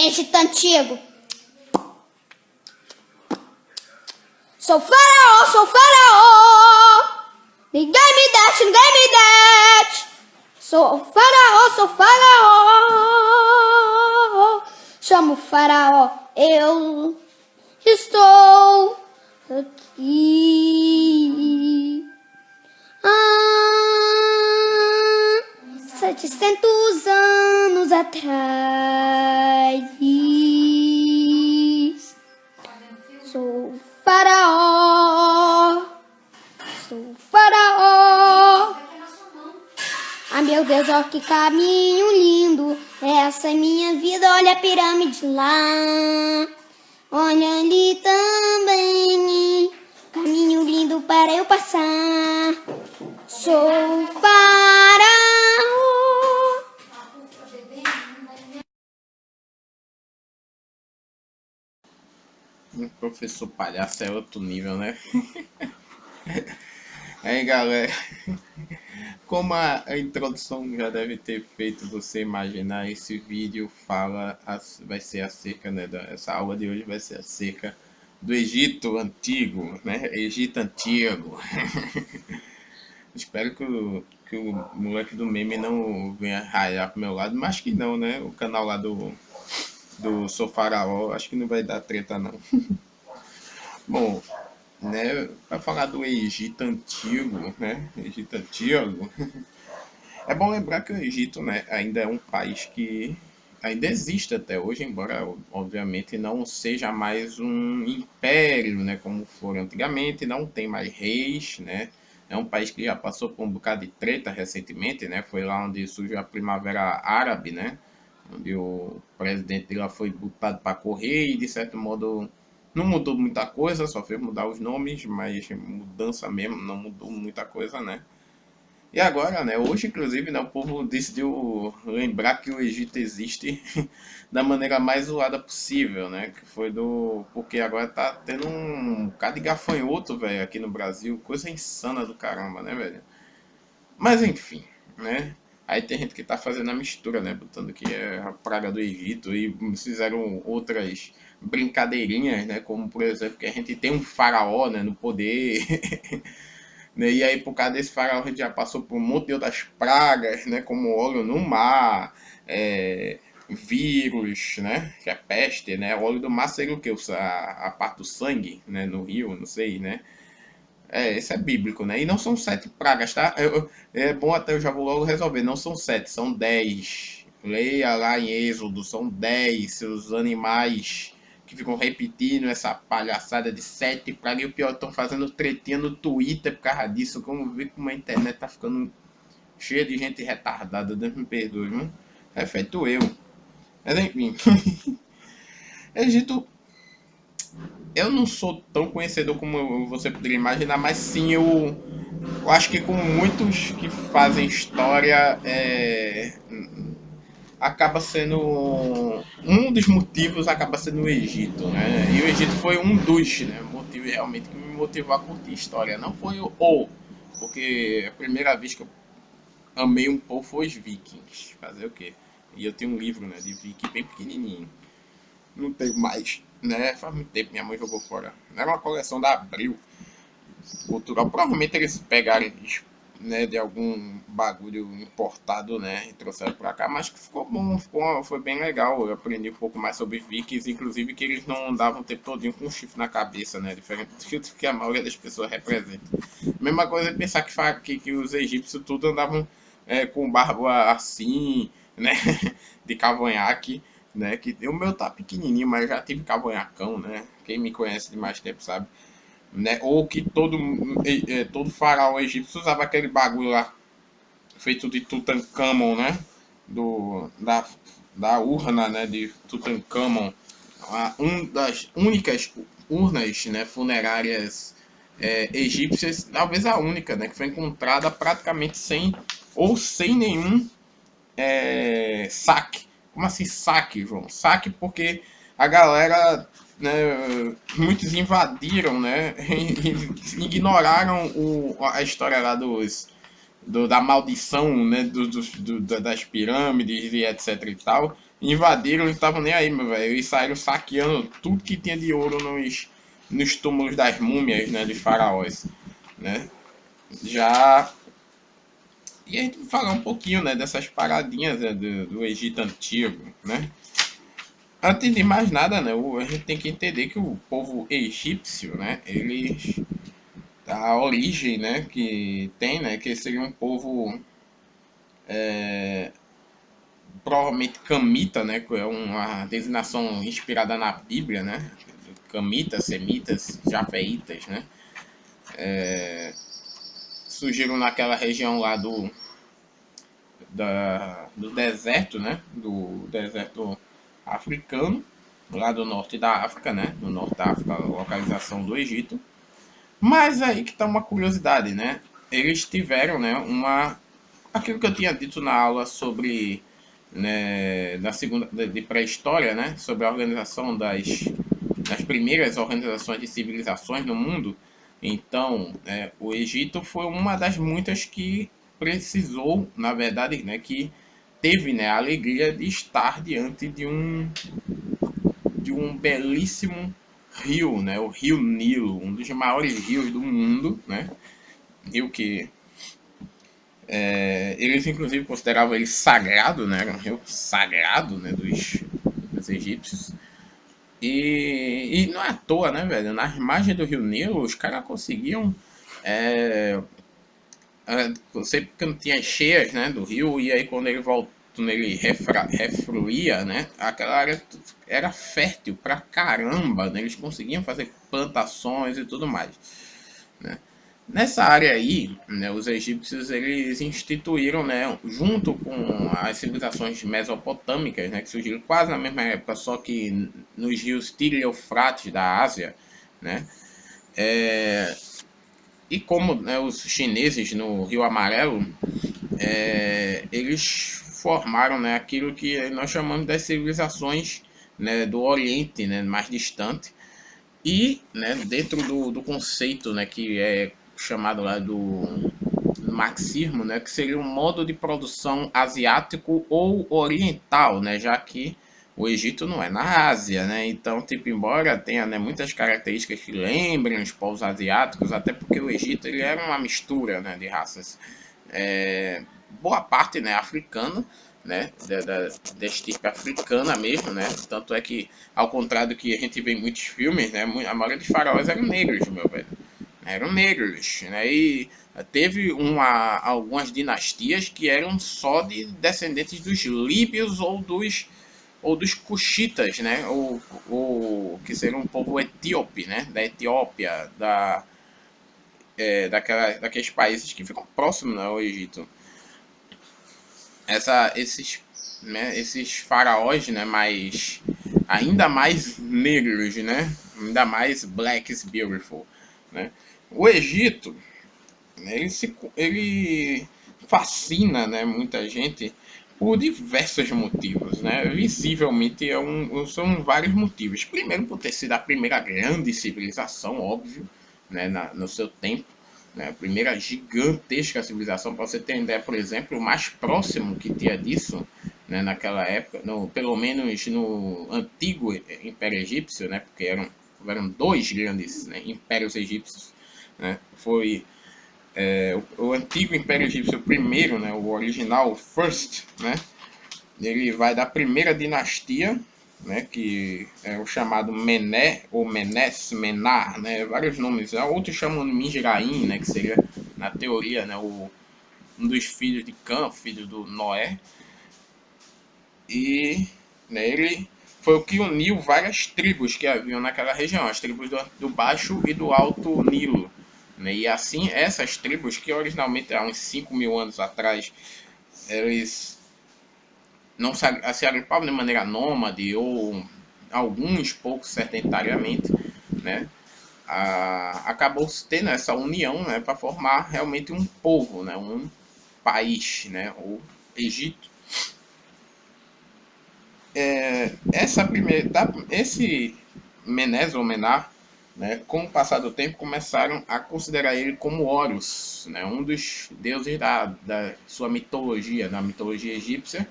Egito Antigo. Sou faraó, sou faraó. Ninguém me deixa, ninguém me deixa. Sou faraó, sou faraó. Chamo o faraó, eu estou aqui. 700 anos atrás. Sou faraó. Sou faraó. Ah, meu Deus, ó, que caminho lindo. Essa é minha vida, olha a pirâmide lá. Olha ali também. Caminho lindo para eu passar. Sou faraó. O professor palhaço é outro nível, né? Aí, galera, como a introdução já deve ter feito você imaginar, esse vídeo vai ser acerca, né, essa aula de hoje vai ser acerca do Egito Antigo, né? Egito Antigo. Espero que o moleque do meme não venha raiar pro meu lado, mas acho que não, né? O canal lá do Sou Faraó, acho que não vai dar treta, não. Bom, né, para falar do Egito Antigo, né? Egito Antigo. É bom lembrar que o Egito, né, ainda é um país que ainda existe até hoje, embora obviamente não seja mais um império, né, como foi antigamente, não tem mais reis, né? É um país que já passou por um bocado de treta recentemente, né? Foi lá onde surgiu a Primavera Árabe, né? Onde o presidente de lá foi botado para correr e de certo modo não mudou muita coisa, só fez mudar os nomes, mas mudança mesmo não mudou muita coisa, né? E agora, né, hoje inclusive, né, o povo decidiu lembrar que o Egito existe da maneira mais zoada possível, né, que foi porque agora tá tendo um bocado de gafanhoto, velho, aqui no Brasil, coisa insana do caramba, né, velho. Mas enfim, né, aí tem gente que tá fazendo a mistura, né, botando que é a praga do Egito e fizeram outras brincadeirinhas, né, como por exemplo que a gente tem um faraó, né, no poder. Né? E aí, por causa desse faraó, a gente já passou por um monte de outras pragas, né? Como óleo no mar, vírus, né? Que é peste, né? O óleo do mar seria o quê? A parte do sangue, né? No rio, não sei, né? Esse é bíblico, né? E não são 7 pragas, tá? É bom até eu já vou logo resolver. Não são 7, são 10. Leia lá em Êxodo, são 10 seus animais que ficam repetindo essa palhaçada de 7 pragas. E o pior, estão fazendo tretinha no Twitter por causa disso. Como ver como a internet tá ficando cheia de gente retardada. Deus me perdoe, viu? É feito eu. Mas enfim. Egito, eu não sou tão conhecedor como você poderia imaginar, mas sim eu acho que como muitos que fazem história, acaba sendo um dos motivos acaba sendo o Egito, né? E o Egito foi um dos, né, motivos realmente que me motivou a curtir história. Não foi porque a primeira vez que eu amei um pouco foi os Vikings. Fazer o quê? E eu tenho um livro, né, de Viking bem pequenininho. Não tenho mais, né? Faz muito tempo minha mãe jogou fora. Era uma coleção da Abril cultural. Provavelmente eles pegaram, né, de algum bagulho importado, né, e trouxeram pra cá, mas que ficou bom, foi bem legal. Eu aprendi um pouco mais sobre Vikings, inclusive que eles não andavam o tempo todinho com um chifre na cabeça, né, diferente do que a maioria das pessoas representa. Mesma coisa é pensar que os egípcios tudo andavam com barba assim, né, de cavanhaque, né, que o meu tá pequenininho, mas eu já tive cavanhacão, né, quem me conhece de mais tempo sabe, né? Ou que todo faraó egípcio usava aquele bagulho lá, feito de Tutankhamon, né? Da urna, né? De Tutankhamon, das únicas urnas, né? Funerárias egípcias, talvez a única, né? Que foi encontrada praticamente sem nenhum saque. Como assim saque, João? Saque porque a galera, né, muitos invadiram, né, e ignoraram a história lá da maldição, né, das pirâmides e etc e tal. invadiram e não estavam nem aí, meu velho. Eles saíram saqueando tudo que tinha de ouro nos túmulos das múmias, né, de faraós, né? Já e a gente vai falar um pouquinho, né, dessas paradinhas, né, do Egito Antigo, né? Antes de mais nada, né, a gente tem que entender que o povo egípcio, né, eles a origem, né, que tem, né, que seria um povo provavelmente camita, né, que é uma designação inspirada na Bíblia, né, camitas, semitas, jafeitas, né, surgiram naquela região lá do deserto, né, do deserto africano, lá do norte da África, né, do norte da África, a localização do Egito. Mas aí que está uma curiosidade, né, eles tiveram, né, aquilo que eu tinha dito na aula sobre, né, da segunda de pré-história, né, sobre a organização das primeiras organizações de civilizações no mundo. Então, o Egito foi uma das muitas que precisou, na verdade, né, que teve, né, a alegria de estar diante de um belíssimo rio, né, o Rio Nilo, um dos maiores rios do mundo, né, rio que eles inclusive consideravam ele sagrado, né? Era um rio sagrado, né? Dos egípcios. E não é à toa, né, velho? Na margem do Rio Nilo, os caras conseguiam. É, sempre que não tinha cheias, né, do rio, e aí quando ele voltou, quando ele refluía, né, aquela área era fértil pra caramba, né? Eles conseguiam fazer plantações e tudo mais, né? Nessa área aí, né, os egípcios eles instituíram, né, junto com as civilizações mesopotâmicas, né, que surgiram quase na mesma época, só que nos rios Tigre e Eufrates da Ásia, né, e como, né, os chineses no Rio Amarelo, eles formaram, né, aquilo que nós chamamos das civilizações, né, do Oriente, né, mais distante, e, né, dentro do conceito, né, que é chamado lá do marxismo, né, que seria um modo de produção asiático ou oriental, né, já que o Egito não é na Ásia, né, então, tipo, embora tenha, né, muitas características que lembrem os povos asiáticos, até porque o Egito ele era uma mistura, né, de raças, boa parte, né, africana, né, da estirpe africana mesmo, né, tanto é que, ao contrário do que a gente vê em muitos filmes, né, a maioria dos faraós eram negros, meu velho, eram negros, né, e teve algumas dinastias que eram só de descendentes dos líbios ou dos cuxitas, né, ou que seria um povo etíope, né, da Etiópia, daqueles países que ficam próximos, né, ao Egito. Esses faraós, né, ainda mais negros, né, ainda mais black is beautiful, né. O Egito, né, ele fascina, né, muita gente por diversos motivos, né. Visivelmente são vários motivos. Primeiro, por ter sido a primeira grande civilização, óbvio, né, no seu tempo, né, a primeira gigantesca civilização. Para você ter ideia, por exemplo, o mais próximo que tinha disso, né, naquela época, pelo menos no antigo Império Egípcio, né, porque eram dois grandes, né, impérios egípcios, né, foi o antigo Império Egípcio, o primeiro, né, o original, o first, né, ele vai da primeira dinastia, né, que é o chamado Mené, ou Menes, Menar, né, vários nomes. Outros chamam de Mizraim, né, que seria, na teoria, né, um dos filhos de Cã, filho do Noé. E, né, ele foi o que uniu várias tribos que haviam naquela região, as tribos do Baixo e do Alto Nilo. Né, e assim, essas tribos, que originalmente há uns 5.000 anos atrás, eles não se agrupavam de maneira nômade ou alguns poucos sedentariamente, né, acabou se tendo essa união, né, para formar realmente um povo, né, um país, né, o Egito. Esse Menes ou Menar, né, com o passar do tempo, começaram a considerar ele como Horus, né, um dos deuses da sua mitologia, da mitologia egípcia,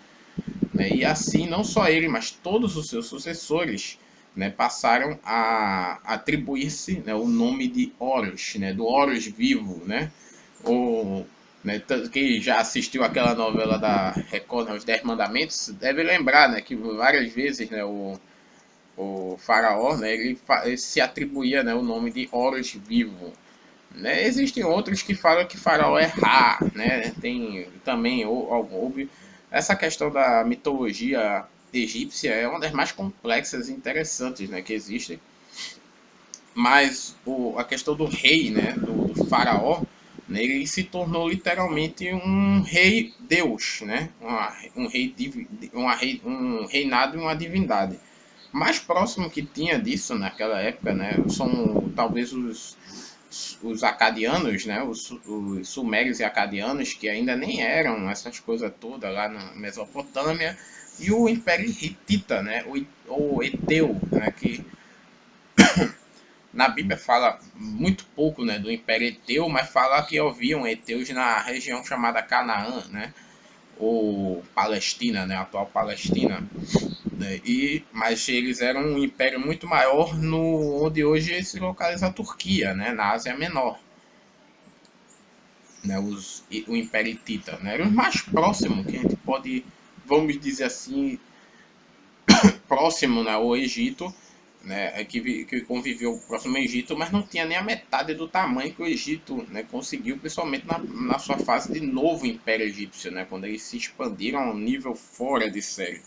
né? E assim, não só ele, mas todos os seus sucessores, né, passaram a atribuir-se, né, o nome de Horus, né, do Horus vivo, né? Ou, né, quem já assistiu aquela novela da Record, né, Os Dez Mandamentos, deve lembrar, né, que várias vezes, né, o faraó, né, ele se atribuía, né, o nome de Horus vivo. Né? Existem outros que falam que faraó é Ra, né? Tem também houve essa questão da mitologia egípcia é uma das mais complexas e interessantes, né, que existem. Mas a questão do rei, né, do faraó, né, ele se tornou literalmente um rei Deus, né? Um reinado e uma divindade. Mais próximo que tinha disso naquela época, né, são talvez os acadianos, né, os sumérios e acadianos, que ainda nem eram essas coisas todas lá na Mesopotâmia, e o Império Hitita, né, ou Eteu, né, que na Bíblia fala muito pouco, né, do Império Eteu, mas fala que haviam Eteus na região chamada Canaã, né, ou Palestina, né, a atual Palestina, né, mas eles eram um império muito maior no onde hoje se localiza a Turquia, né, na Ásia Menor, né, o Império Hitita, né, era o mais próximo que a gente pode, vamos dizer assim, próximo, né, ao Egito, né, que conviveu próximo ao Egito, mas não tinha nem a metade do tamanho que o Egito, né, conseguiu, principalmente na sua fase de novo Império Egípcio, né, quando eles se expandiram a um nível fora de série.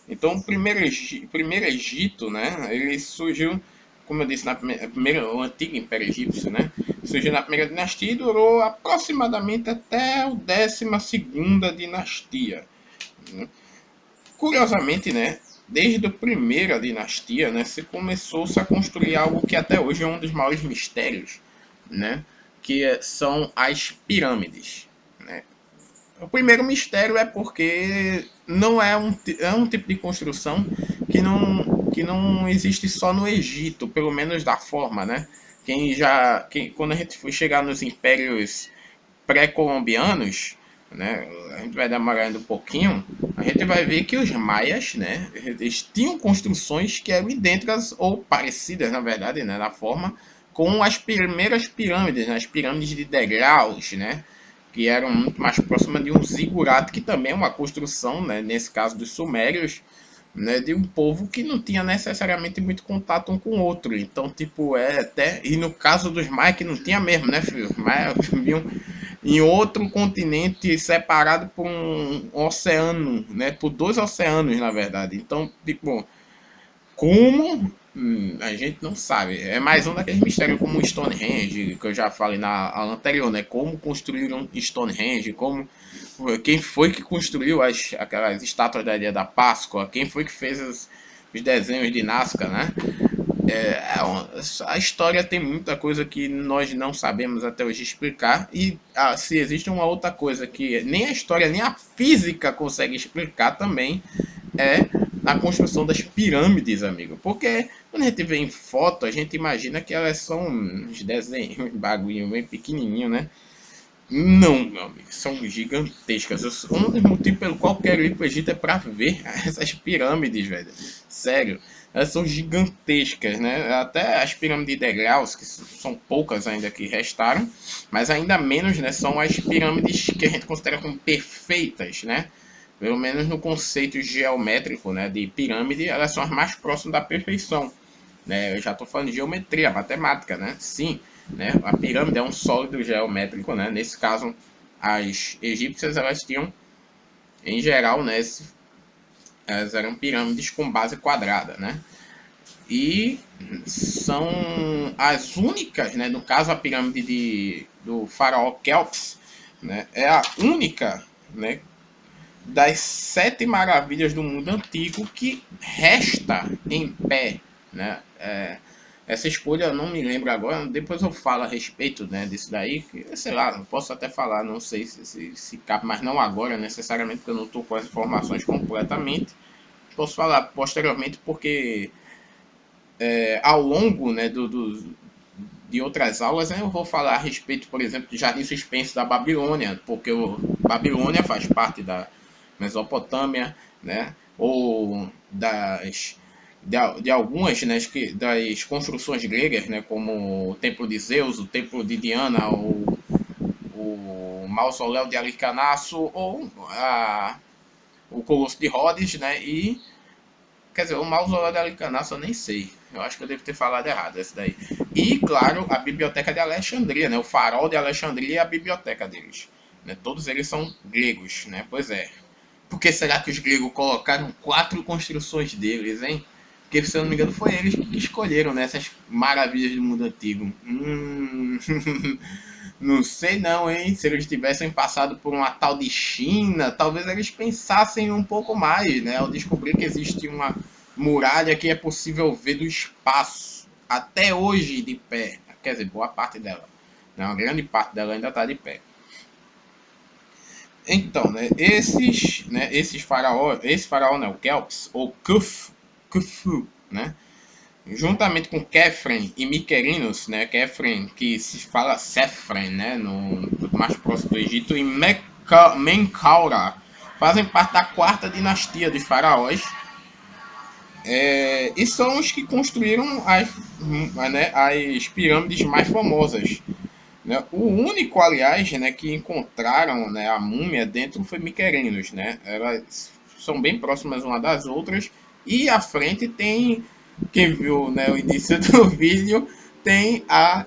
Então, o primeiro Egito, né, ele surgiu, como eu disse, o antigo Império Egípcio, né, surgiu na primeira dinastia e durou aproximadamente até a 12ª dinastia. Né. Curiosamente, né, desde a primeira dinastia, né, se começou-se a construir algo que até hoje é um dos maiores mistérios, né, que são as pirâmides. Né. O primeiro mistério é porque não é um tipo de construção que não existe só no Egito, pelo menos da forma, né? Quando a gente for chegar nos impérios pré-colombianos, né, a gente vai demorar ainda um pouquinho, a gente vai ver que os maias, né, eles tinham construções que eram idênticas ou parecidas, na verdade, né, na forma, com as primeiras pirâmides, né, as pirâmides de degraus, né, que eram muito mais próximas de um zigurate, que também é uma construção, né, nesse caso dos sumérios, né, de um povo que não tinha necessariamente muito contato um com o outro. Então, tipo, até. E no caso dos maias, que não tinha mesmo, né, filho? Os maias viviam em outro continente separado por um oceano, né? Por dois oceanos, na verdade. Então, tipo, como? A gente não sabe. É mais um daqueles mistérios como o Stonehenge, que eu já falei na aula anterior, né? Como construíram Stonehenge, quem foi que construiu aquelas estátuas da Ilha da Páscoa, quem foi que fez os desenhos de Nazca, né? A história tem muita coisa que nós não sabemos até hoje explicar. E se existe uma outra coisa que nem a história nem a física consegue explicar também, é na construção das pirâmides, amigo. Porque quando a gente vê em foto, a gente imagina que elas são uns desenhos, um bagulho bem pequenininho, né? Não, meu amigo, são gigantescas. Um dos motivos pelo qual eu quero ir para o Egito é para ver essas pirâmides, velho. Sério, elas são gigantescas, né? Até as pirâmides de degraus, que são poucas ainda que restaram, mas ainda menos, né? São as pirâmides que a gente considera como perfeitas, né? Pelo menos no conceito geométrico, né, de pirâmide, elas são as mais próximas da perfeição. Né? Eu já estou falando de geometria, matemática, né? Sim, né? A pirâmide é um sólido geométrico, né? Nesse caso, as egípcias elas tinham, em geral, né, elas eram pirâmides com base quadrada, né? E são as únicas, né? No caso, a pirâmide do faraó Kelps, né? É a única, né, das 7 maravilhas do mundo antigo que resta em pé, né? Essa escolha eu não me lembro agora, depois eu falo a respeito, né, disso daí, que, sei lá, não posso até falar, não sei se cabe, mas não agora necessariamente, porque eu não estou com as informações completamente. Posso falar posteriormente, porque ao longo, né, de outras aulas, né, eu vou falar a respeito, por exemplo, de Jardim Suspenso da Babilônia, porque Babilônia faz parte da Mesopotâmia, né? Ou de algumas, né, das construções gregas, né, como o Templo de Zeus, o Templo de Diana, o Mausoléu de Alicarnasso ou o Colosso de Rhodes, né? E quer dizer, o Mausoléu de Alicarnasso eu nem sei. Eu acho que eu devo ter falado errado esse daí. E, claro, a Biblioteca de Alexandria, né? O Farol de Alexandria e a biblioteca deles. Né? Todos eles são gregos, né? Pois é. Por que será que os gregos colocaram 4 construções deles, hein? Porque, se eu não me engano, foi eles que escolheram, né, essas maravilhas do mundo antigo. Não sei não, hein? Se eles tivessem passado por uma tal de China, talvez eles pensassem um pouco mais, né? Ao descobrir que existe uma muralha que é possível ver do espaço, até hoje de pé. Quer dizer, boa parte dela. Né? Uma grande parte dela ainda está de pé. Então, esses faraós, esse faraó, né, o Kelps, ou Khufu, né, juntamente com Kefren e Miquerinos, né, Kefren que se fala Sefren, né, no mais próximo do Egito, e Menkaura, fazem parte da quarta dinastia de faraós, e são os que construíram as pirâmides mais famosas. Né? O único, aliás, né, que encontraram, né, a múmia dentro foi Miquerinos, né? Elas são bem próximas uma das outras. E à frente tem, quem viu, né, o início do vídeo, tem a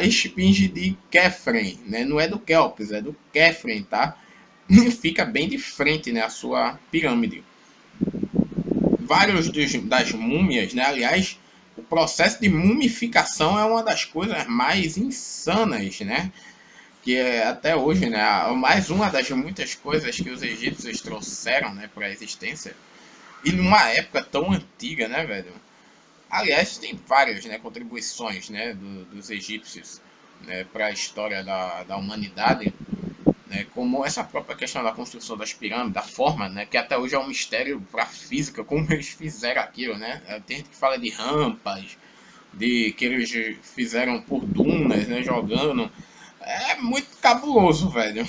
esfinge de Kefren, né? Não é do Kelps, é do Kefren, tá? E fica bem de frente, né, a sua pirâmide. Vários das múmias, né? Aliás, o processo de mumificação é uma das coisas mais insanas, né? Que é, até hoje, né? Mais uma das muitas coisas que os egípcios trouxeram, né, para a existência. E numa época tão antiga, né, velho? Aliás, tem várias, né, contribuições, né, dos egípcios, né, para a história da humanidade, né, como essa própria questão da construção das pirâmides, da forma, né, que até hoje é um mistério para a física, como eles fizeram aquilo, né? Tem gente que fala de rampas, de que eles fizeram por dunas, né, jogando. É muito cabuloso, velho.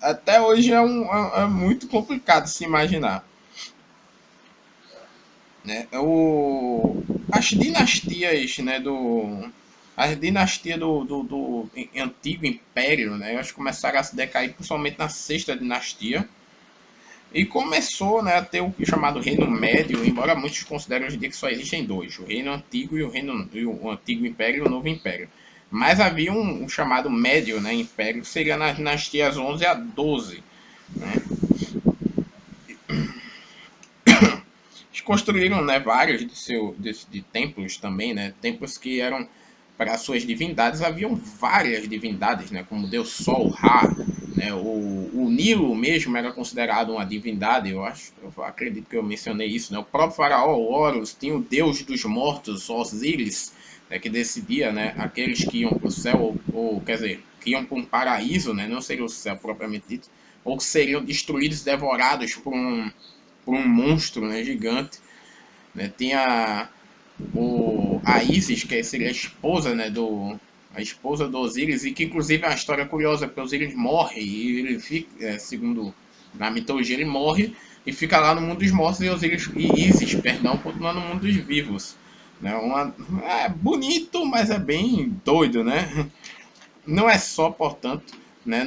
Até hoje é muito complicado se imaginar. Né? As dinastias, né, as dinastias do antigo império, né, elas começaram a se decair principalmente na sexta dinastia, e começou, né, a ter o chamado Reino Médio, embora muitos considerem hoje em dia que só existem dois, o Reino Antigo e o Antigo Império e o Novo Império. Mas havia um chamado Médio, né, Império, que seria nas dinastias 11 a 12. Né? Eles construíram, né, vários de templos também, né, templos que eram para suas divindades. Haviam várias divindades, né, como Deus Sol, Ra, né, o Nilo mesmo era considerado uma divindade, eu acredito que eu mencionei isso, né, o próprio faraó Horus tinha o Deus dos mortos, Osíris, né, que decidia, né, aqueles que iam para o céu, ou quer dizer, que iam para um paraíso, né, não seria o céu propriamente dito, ou que seriam destruídos, devorados por um monstro, né, gigante. Né? Tinha a Isis, que seria a esposa, né, a esposa do Osíris, e que inclusive é uma história curiosa, porque Osíris morre e ele fica, segundo na mitologia, ele morre e fica lá no mundo dos mortos, e Isis, perdão, continua no mundo dos vivos. Né? É bonito, mas é bem doido, né? Não é só, portanto, né,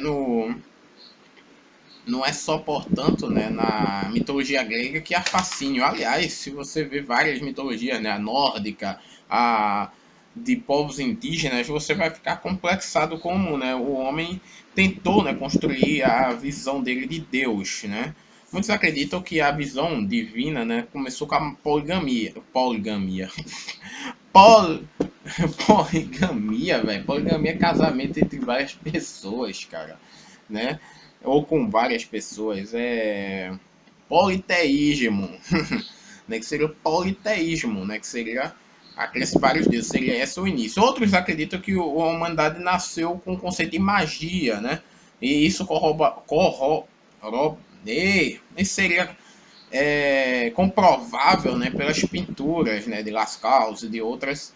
não é só, portanto, né, na mitologia grega que há fascínio. Aliás, se você vê várias mitologias, né, a nórdica, a de povos indígenas, você vai ficar complexado como, né, o homem tentou, né, construir a visão dele de Deus, né? Muitos acreditam que a visão divina, né, começou com a poligamia. Pol, poligamia, velho. Poligamia é casamento entre várias pessoas, cara, né? Ou com várias pessoas. É politeísmo, né? Que seria o politeísmo, né? Que seria aqueles vários deuses. Seria esse o início. Outros acreditam que a humanidade nasceu com o conceito de magia, né? E isso e seria comprovável, né, pelas pinturas, né, de Lascaux e de outras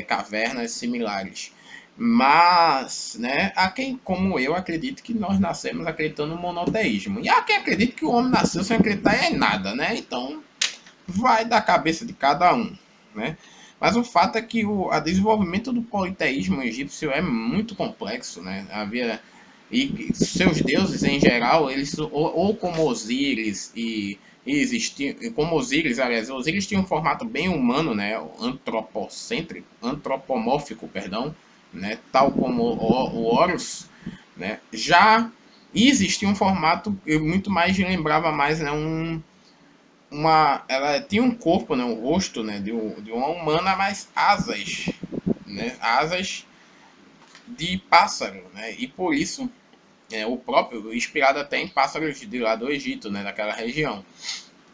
cavernas similares. Mas, né, há quem, como eu, acredite que nós nascemos acreditando no monoteísmo. E há quem acredite que o homem nasceu sem acreditar em nada, né? Então, vai da cabeça de cada um, né? Mas o fato é que o a desenvolvimento do politeísmo egípcio é muito complexo, né? Havia e seus deuses em geral, eles ou como Osíris e existiam, como Osíris, aliás, Osíris tinha um formato bem humano, né? Antropocêntrico, antropomórfico, perdão, né? Tal como o Horus, né? Já existia um formato que muito mais lembrava mais, né, ela tinha um corpo, né, um rosto, né, de uma humana, mas asas, né, asas de pássaro, né, e por isso o próprio inspirado até em pássaros de lá do Egito, né, daquela região.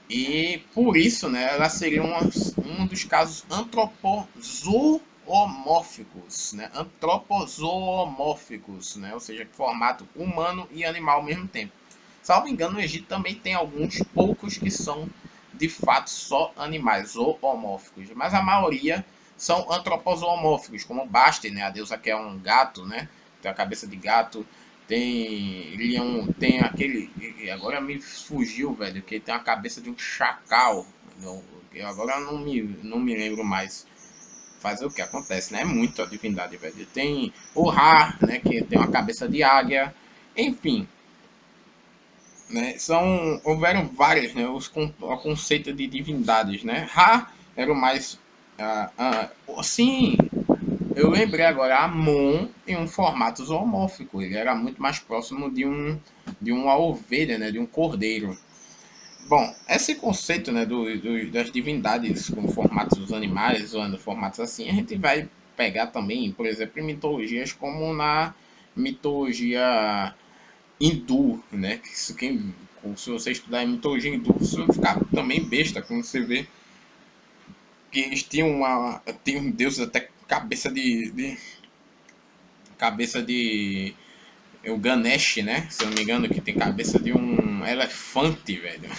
E por isso, né, ela seria um dos casos antropozoomórficos, né, antropozoomórficos, né, ou seja, formato humano e animal ao mesmo tempo. Salvo engano, no Egito também tem alguns poucos que são de fato só animais zoomórficos, mas a maioria são antropozoomórficos, como Basti, né, a deusa que é um gato, né, tem a cabeça de gato, tem aquele, agora me fugiu, velho, que tem a cabeça de um chacal, agora não me lembro mais. Fazer o que acontece, né? É muita divindade, velho. Tem o Ra, né, que tem uma cabeça de águia, enfim, né? Houveram várias, né? O conceito de divindades, né? Ra era o mais, sim, eu lembrei agora, Amon em um formato zoomórfico, ele era muito mais próximo de uma ovelha, né? De um cordeiro. Bom, esse conceito, né, das divindades com formatos dos animais, ou formatos assim, a gente vai pegar também, por exemplo, em mitologias como na mitologia hindu, né? Se você estudar em mitologia hindu, você vai ficar também besta quando você vê que eles tinham um deus até cabeça de o Ganesh, né? Se eu não me engano, que tem cabeça de um elefante, velho.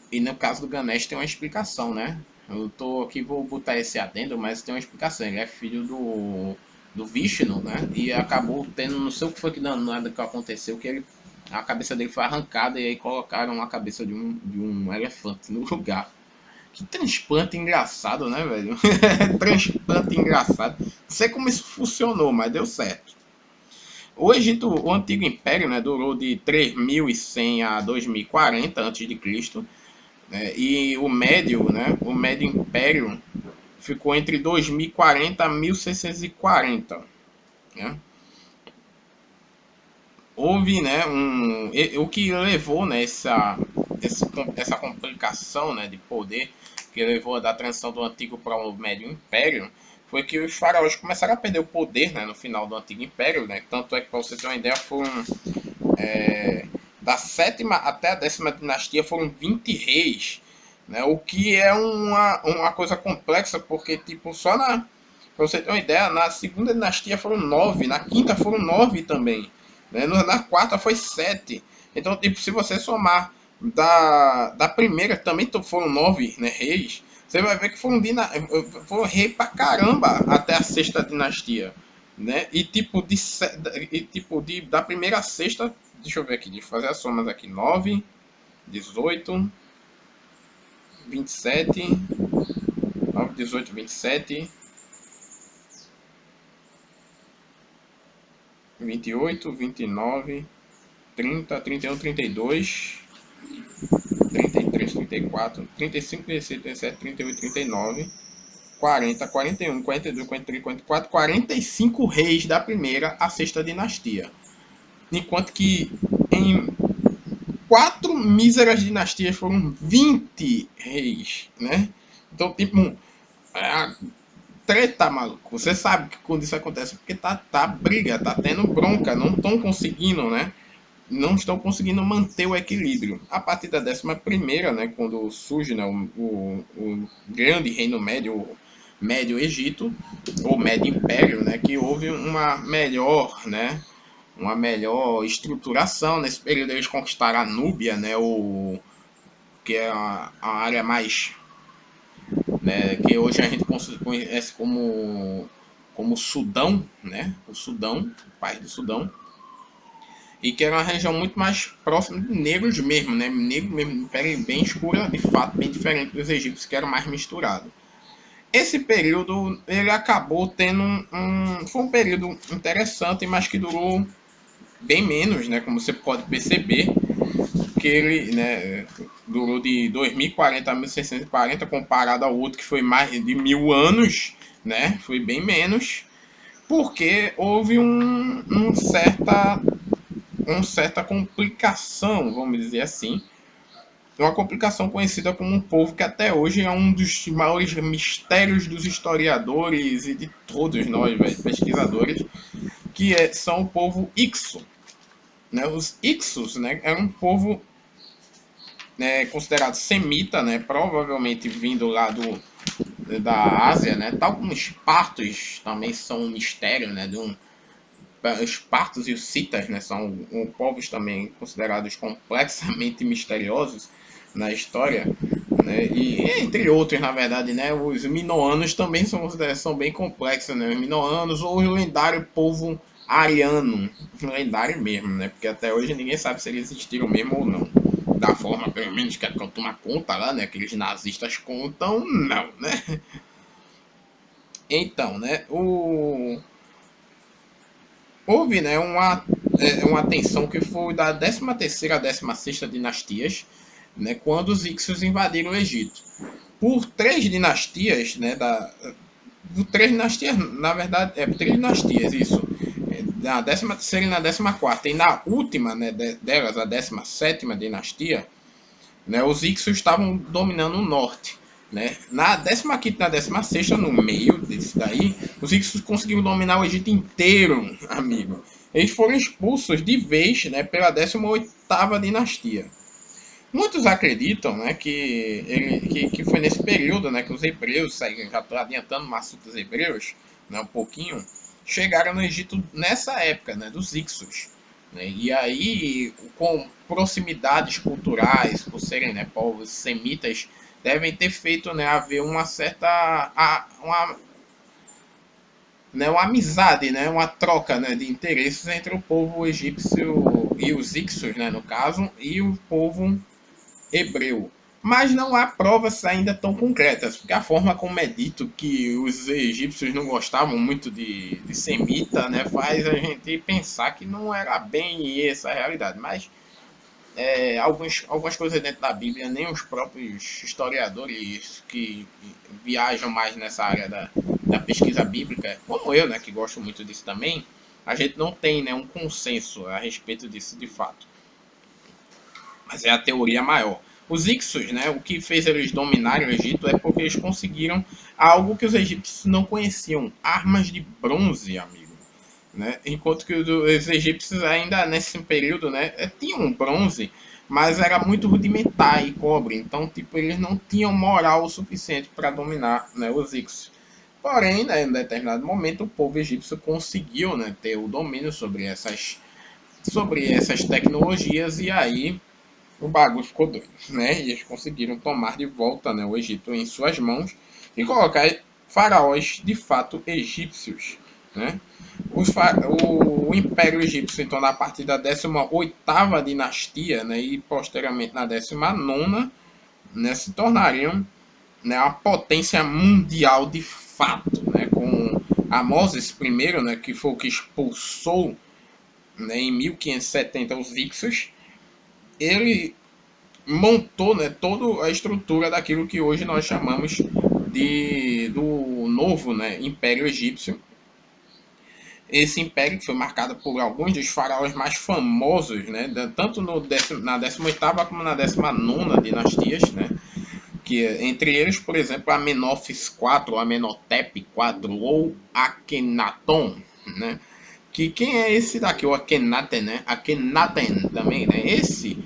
E no caso do Ganesh tem uma explicação, né? Eu tô aqui, vou botar esse adendo, mas tem uma explicação. Ele é filho do Vishnu, né? E acabou tendo, não sei o que foi que nada que aconteceu, que a cabeça dele foi arrancada e aí colocaram a cabeça de um elefante no lugar. Que transplante engraçado, né, velho? Transplante engraçado. Não sei como isso funcionou, mas deu certo. O Egito, o Antigo Império, né, durou de 3100 a 2040 a.C., né, e o Médio Império ficou entre 2040 a 1640, né? Houve, né, o que levou, né, essa complicação, né, de poder, que levou da transição do Antigo para o Médio Império, foi que os faraós começaram a perder o poder, né, no final do Antigo Império, né? Tanto é que, para você ter uma ideia, da sétima até a décima dinastia foram 20 reis, né? O que é uma coisa complexa, porque, tipo, pra você ter uma ideia, na segunda dinastia foram 9, na quinta foram 9 também, né? Na quarta foi 7. Então, tipo, se você somar da primeira, também foram 9, né, reis, você vai ver que foram rei pra caramba até a sexta dinastia, né? Da primeira a sexta, deixa eu ver aqui, deixa eu fazer as somas aqui, 9, 18, 27, 9, 18, 27, 28, 29, 30, 31, 32, 33, 34, 35, 36, 37, 38, 39, 40, 41, 42, 43, 44, 45 reis da primeira a sexta dinastia. Enquanto que em 4 míseras dinastias foram 20 reis, né? Então, tipo, é, treta, maluco. Você sabe que quando isso acontece, porque tá briga, tá tendo bronca, não estão conseguindo, né? Não estão conseguindo manter o equilíbrio. A partir da 11ª, né, quando surge, né, o grande reino médio, o Médio Egito, ou Médio Império, né, que houve uma melhor estruturação. Nesse período eles conquistaram a Núbia, né, que é a área mais, né, que hoje a gente conhece como o Sudão, né? O Sudão, o país do Sudão, e que era uma região muito mais próxima de negros mesmo, né? Negro mesmo, pele bem escura, de fato, bem diferente dos egípcios, que eram mais misturados. Esse período, ele acabou tendo foi um período interessante, mas que durou bem menos, né? Como você pode perceber, que ele, né, durou de 2040 a 1640, comparado ao outro que foi mais de 1000 anos, né? Foi bem menos, porque houve uma certa complicação, vamos dizer assim, uma complicação conhecida como um povo que até hoje é um dos maiores mistérios dos historiadores e de todos nós, pesquisadores, que são o povo Ixo. Né? Os Ixos, né, eram um povo, né, considerado semita, né, provavelmente vindo lá da Ásia, né, tal como os partos também são um mistério, né, os partos e os citas, né, são povos também considerados complexamente misteriosos na história, né, e entre outros, na verdade, né, os minoanos também são bem complexos, né, os minoanos ou o lendário povo ariano, lendário mesmo, né, porque até hoje ninguém sabe se eles existiram mesmo ou não, da forma, pelo menos, que a turma conta lá, né, aqueles nazistas contam, não, né. Então, né, houve, né, uma tensão que foi da 13ª a 16ª dinastias, né, quando os Ixos invadiram o Egito. Por três dinastias, né, por três dinastias, na verdade, por três dinastias, isso, na 13ª e na 14ª, e na última, né, delas, a 17ª dinastia, né, os Ixos estavam dominando o norte. Né? Na 15ª e na 16ª, no meio desse daí, os Ixos conseguiram dominar o Egito inteiro, amigo. Eles foram expulsos de vez, né, pela 18ª dinastia. Muitos acreditam, né, que foi nesse período, né, que os hebreus, já estou adiantando o assunto dos hebreus, né, um pouquinho, chegaram no Egito nessa época, né, dos Ixos. Né, e aí, com proximidades culturais, por serem, né, povos semitas, devem ter feito, né, haver uma certa uma amizade, né, uma troca, né, de interesses entre o povo egípcio e os Ixos, né, no caso, e o povo hebreu. Mas não há provas ainda tão concretas, porque a forma como é dito que os egípcios não gostavam muito de semita, né, faz a gente pensar que não era bem essa a realidade. Mas algumas coisas dentro da Bíblia, nem os próprios historiadores que viajam mais nessa área da pesquisa bíblica, como eu, né, que gosto muito disso também, a gente não tem, né, um consenso a respeito disso de fato. Mas é a teoria maior. Os Ixos, né, o que fez eles dominarem o Egito é porque eles conseguiram algo que os egípcios não conheciam: armas de bronze, amigo. Né? Enquanto que os egípcios ainda nesse período, né, tinham bronze, mas era muito rudimentar e cobre. Então, tipo, eles não tinham moral o suficiente para dominar, né, os Ixos. Porém, né, em determinado momento, o povo egípcio conseguiu, né, ter o domínio sobre essas tecnologias, e aí o bagulho ficou doido, né? E eles conseguiram tomar de volta, né, o Egito em suas mãos e colocar faraós de fato egípcios, né? O Império Egípcio, então, a partir da 18ª dinastia, né, e posteriormente na 19ª, né, se tornariam, né, uma potência mundial de fato, né, com Amoses I, né, que foi o que expulsou, né, em 1570 os Ixos. Ele montou, né, toda a estrutura daquilo que hoje nós chamamos do novo, né, Império Egípcio. Esse império que foi marcado por alguns dos faraós mais famosos, né, tanto na 18ª como na 19ª dinastias, né, que entre eles, por exemplo, Amenófis IV, Amenhotep IV ou Akhenaton, né? Que quem é esse daqui, o Akhenaten, né? Akhenaten também, né? Esse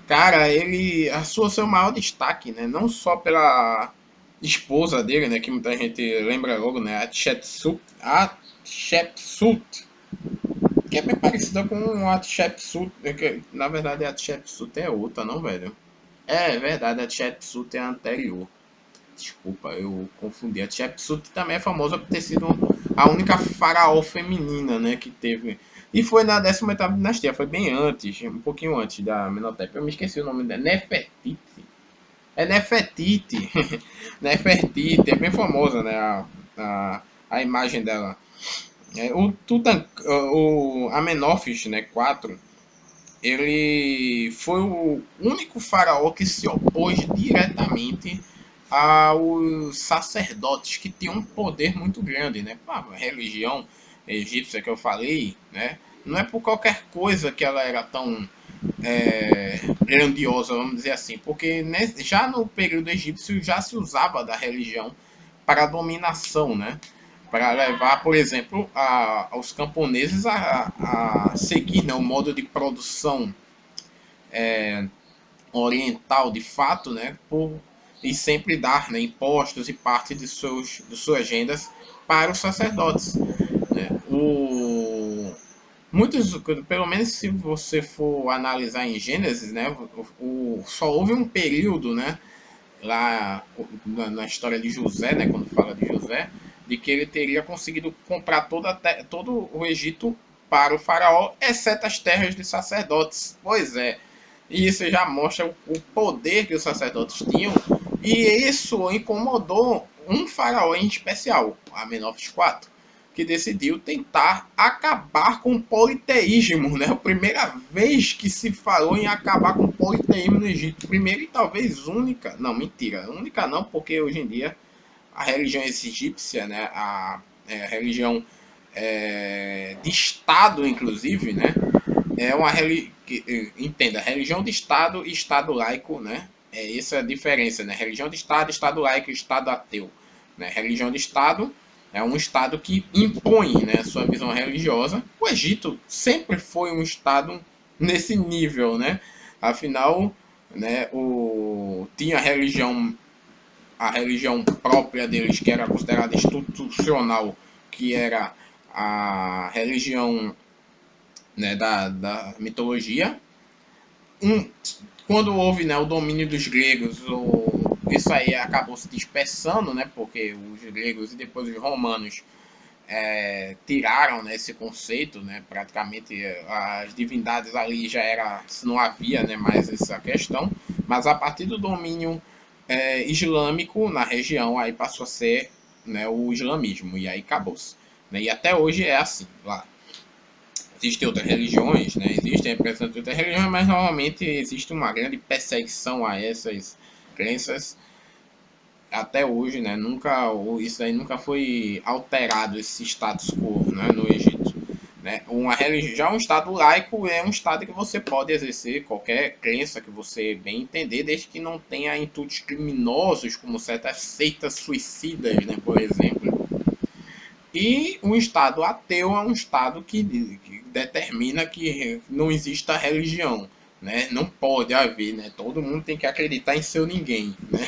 cara, ele assua seu maior destaque, né? Não só pela esposa dele, né? Que muita gente lembra logo, né? Hatshepsut, que é bem parecida com a Hatshepsut, que na verdade a Hatshepsut é outra, não, velho? É verdade, a Hatshepsut é a anterior. Desculpa, eu confundi. A Hatshepsut também é famosa por ter sido a única faraó feminina, né, que teve. E foi na 18ª dinastia, foi bem antes, um pouquinho antes da Amenhotep. Eu me esqueci o nome dela, Nefertiti. É Nefertiti. Nefertiti, é bem famosa, né, a imagem dela. O Amenófis, né, 4, ele foi o único faraó que se opôs diretamente aos sacerdotes, que tinham um poder muito grande, né? A religião egípcia que eu falei, né? Não é por qualquer coisa que ela era tão grandiosa, vamos dizer assim, porque já no período egípcio já se usava da religião para a dominação, né? Para levar, por exemplo, aos camponeses a seguir, né, o modo de produção oriental de fato, né, e sempre dar, né, impostos e parte de suas rendas para os sacerdotes. Né? Muitos, pelo menos se você for analisar em Gênesis, né, só houve um período, né, lá na história de José, né, quando fala de José, de que ele teria conseguido comprar todo o Egito para o faraó, exceto as terras de sacerdotes. Pois é, e isso já mostra o poder que os sacerdotes tinham, e isso incomodou um faraó em especial, Amenófis IV, que decidiu tentar acabar com o politeísmo, né? A primeira vez que se falou em acabar com o politeísmo no Egito. Primeira e talvez única, não, mentira, única não, porque hoje em dia a religião egípcia, né? A religião de Estado, inclusive, né? É uma religião, entenda, religião de Estado e Estado laico, né? É essa a diferença, né? Religião de Estado, Estado laico e Estado ateu. Né? Religião de Estado é um Estado que impõe, né, sua visão religiosa. O Egito sempre foi um Estado nesse nível, né? Afinal, né, tinha a religião própria deles, que era considerada institucional, que era a religião, né, da mitologia. Um, Quando houve, né, o domínio dos gregos, isso aí acabou se dispersando, né, porque os gregos e depois os romanos tiraram, né, esse conceito, né, praticamente as divindades ali já era, não havia, né, mais essa questão, mas a partir do domínio islâmico na região aí passou a ser, né, o islamismo, e aí acabou-se, né, e até hoje é assim lá. Existem outras religiões, né? Existem representantes de outras religiões, mas normalmente existe uma grande perseguição a essas crenças até hoje, né? Nunca, isso aí nunca foi alterado, esse status quo, né, no Egito. Né? Já um Estado laico é um Estado que você pode exercer qualquer crença que você bem entender, desde que não tenha intuitos criminosos, como certas seitas suicidas, né, por exemplo. E um Estado ateu é um Estado que determina que não exista religião. Né? Não pode haver, né? Todo mundo tem que acreditar em seu ninguém. Né?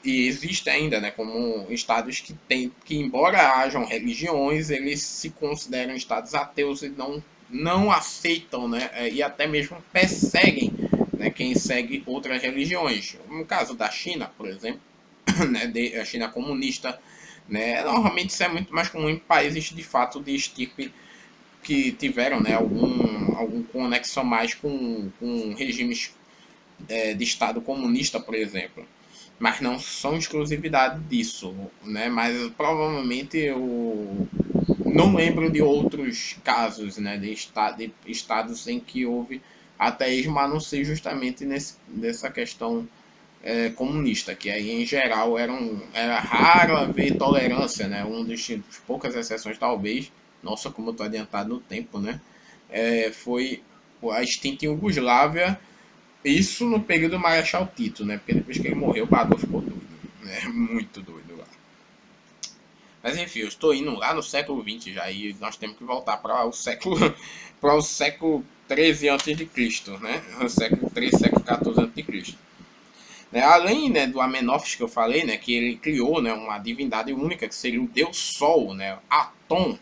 E existe ainda, né, como estados que embora hajam religiões, eles se consideram estados ateus e não aceitam, né, e até mesmo perseguem, né, quem segue outras religiões. No caso da China, por exemplo, né, a China comunista, né, normalmente isso é muito mais comum em países de fato de estirpe que tiveram, né, algum conexão mais com regimes de Estado comunista, por exemplo. Mas não são exclusividade disso, né? Mas provavelmente eu não lembro de outros casos, né, de estados em que houve ateísmo, a não ser justamente nessa questão comunista, que aí em geral era raro haver tolerância, né? Dos poucas exceções talvez, nossa, como eu estou adiantado no tempo, né? Foi a extinta Iugoslávia, isso no período do Marechal Tito, né? Porque depois que ele morreu, o Bador ficou doido, né? Muito doido lá. Mas enfim, eu estou indo lá no século XX já, e nós temos que voltar para o século para o século 13 a.C., né? O século 13, século 14 a.C. Né? Além, né, do Amenófis que eu falei, né, que ele criou, né, uma divindade única que seria o Deus Sol, né, Atom,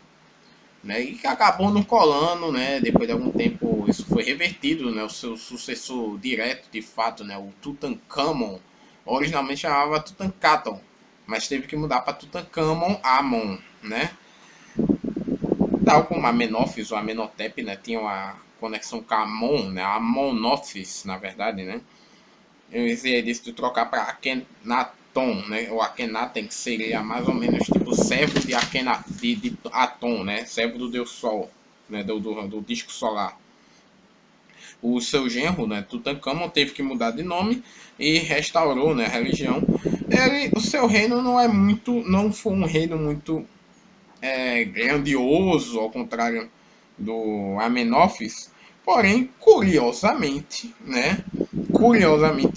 né, e que acabou não colando, né, depois de algum tempo isso foi revertido, né, o seu sucessor direto, de fato, né, o Tutankhamon, originalmente chamava Tutankhaton, mas teve que mudar para Tutankhamon Amon, né? Tal como Amenófis ou Amenhotep, né, tinha uma conexão com Amon, né, Amonófis, na verdade, né? Ele decidiu trocar para Akhenaton, né, ou Akhenaten, que seria mais ou menos tipo servo de de Aton, né, servo do Deus Sol, né, do disco solar. O seu genro, né, Tutankhamon, teve que mudar de nome e restaurou, né, a religião. O seu reino não foi um reino muito grandioso, ao contrário do Amenófis, porém, curiosamente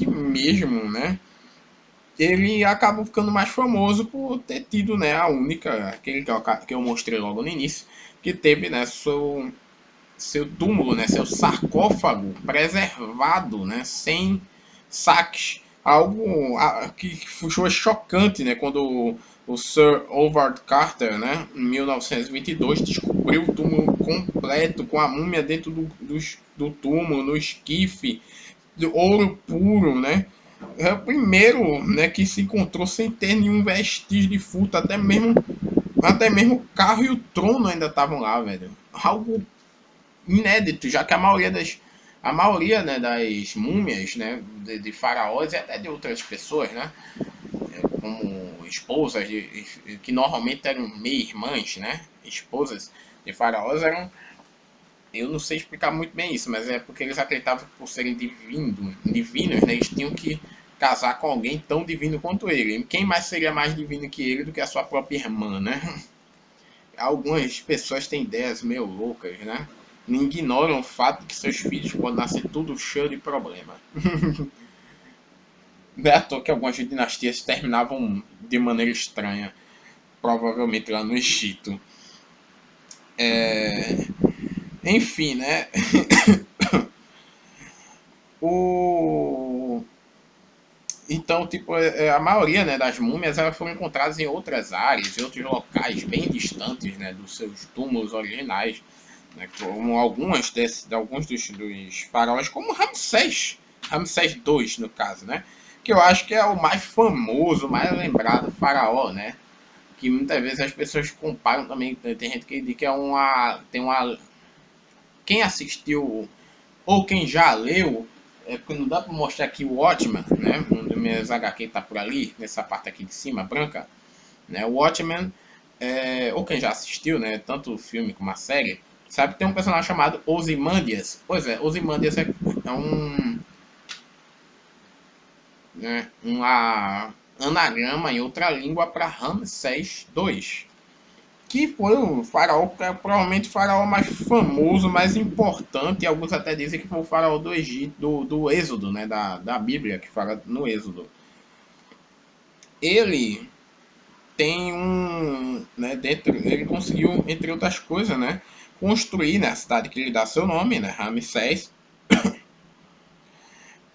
mesmo, né, ele acabou ficando mais famoso por ter tido, né, a única, aquele que eu mostrei logo no início, que teve, né, seu túmulo, né, seu sarcófago preservado, né, sem saques. Algo que foi chocante, né, quando o Sir Howard Carter, né, em 1922, descobriu o túmulo completo, com a múmia dentro do túmulo, no esquife, de ouro puro, né. É o primeiro, né, que se encontrou sem ter nenhum vestígio de furto, até mesmo o carro e o trono ainda estavam lá, velho. Algo inédito, já que a maioria, né, das múmias, né, de faraós e até de outras pessoas, né, como esposas que normalmente eram meio-irmãs, né, esposas de faraós eram, eu não sei explicar muito bem isso, mas é porque eles acreditavam que por serem divinos, né, eles tinham que casar com alguém tão divino quanto ele. E quem mais seria mais divino que ele do que a sua própria irmã, né? Algumas pessoas têm ideias meio loucas, né? Não ignoram o fato de que seus filhos podem nascer tudo cheio de problema. Não é à toa que algumas dinastias terminavam de maneira estranha, provavelmente lá no Egito. Enfim, né? o... Então, tipo, a maioria, né, das múmias elas foram encontradas em outras áreas, em outros locais bem distantes, né, dos seus túmulos originais, né, como alguns dos faraós, como Ramsés II, no caso, né, que eu acho que é o mais famoso, mais lembrado faraó, né, que muitas vezes as pessoas comparam também, tem gente que diz que quem assistiu ou quem já leu, não dá para mostrar aqui o Watchmen, né, um dos meus HQ tá por ali, nessa parte aqui de cima, branca, né, o Watchmen, ou quem já assistiu, né, tanto o filme como a série, sabe que tem um personagem chamado Ozymandias. Pois é, Ozymandias é um anagrama em outra língua para Ramsés II, que foi o faraó, que é provavelmente o faraó mais famoso, mais importante, e alguns até dizem que foi o faraó do Egito, do Êxodo, né, da Bíblia, que fala no Êxodo. Ele tem ele conseguiu, entre outras coisas, né, construir, né, a cidade que lhe dá seu nome, né, Ramsés,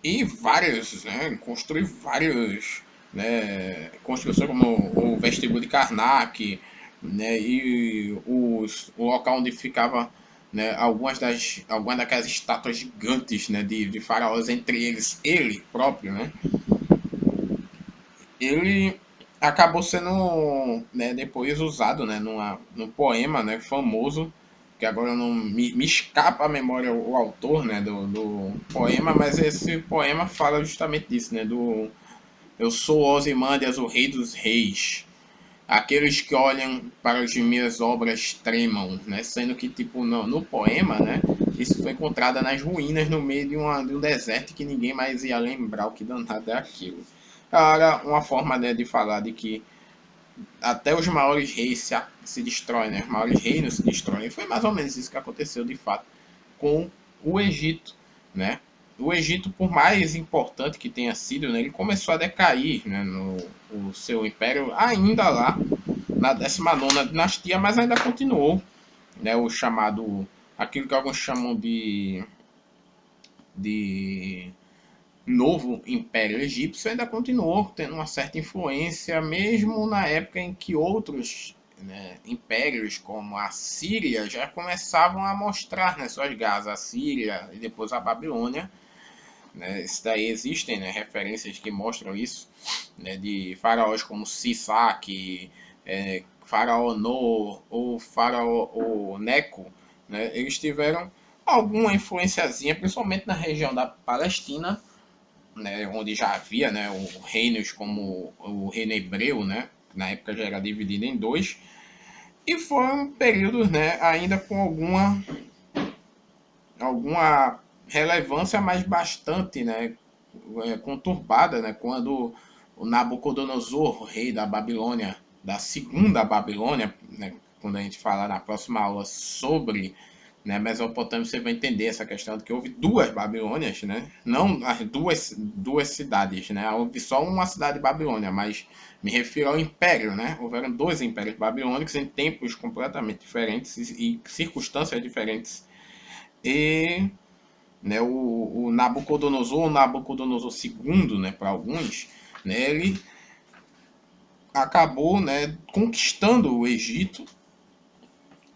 e vários, né, construir vários, né, construções como o vestíbulo de Karnak, né, e o local onde ficava, né, algumas daquelas estátuas gigantes, né, de faraós, entre eles ele próprio, né, ele acabou sendo, né, depois usado, né, num poema, né, famoso, que agora não me escapa a memória o autor, né, do poema, mas esse poema fala justamente disso, né, do eu sou Ozymandias, o rei dos reis. Aqueles que olham para as minhas obras tremam, né? Sendo que, tipo, no poema, né? Isso foi encontrado nas ruínas no meio de um deserto que ninguém mais ia lembrar o que danado é aquilo. Cara, uma forma, né, de falar de que até os maiores reis se destroem, né? Os maiores reinos se destroem. E foi mais ou menos isso que aconteceu, de fato, com o Egito, né? O Egito, por mais importante que tenha sido, né, ele começou a decair, né, no o seu império, ainda lá na 19ª dinastia, mas ainda continuou, né, o chamado, aquilo que alguns chamam de novo Império Egípcio, ainda continuou tendo uma certa influência, mesmo na época em que outros, né, impérios, como a Síria, já começavam a mostrar, né, suas garras. A Síria e depois a Babilônia né? Isso daí existem, né, referências que mostram isso, né, de faraós como Sisaque, faraó No ou faraó Neco, né? Eles tiveram alguma influenciazinha, principalmente na região da Palestina, né, onde já havia, né, reinos como o reino hebreu, né, na época já era dividido em dois, e foram períodos, né, ainda com alguma relevância, mas bastante, né, conturbada, né, quando o Nabucodonosor, o rei da Babilônia, da segunda Babilônia, né, quando a gente falar na próxima aula sobre, né, Mesopotâmia, você vai entender essa questão de que houve duas Babilônias, né, não as duas cidades, né, houve só uma cidade de Babilônia, mas me refiro ao império, né, houveram dois impérios babilônicos em tempos completamente diferentes e circunstâncias diferentes. E, né, o Nabucodonosor II, né, para alguns, né, ele acabou, né, conquistando o Egito,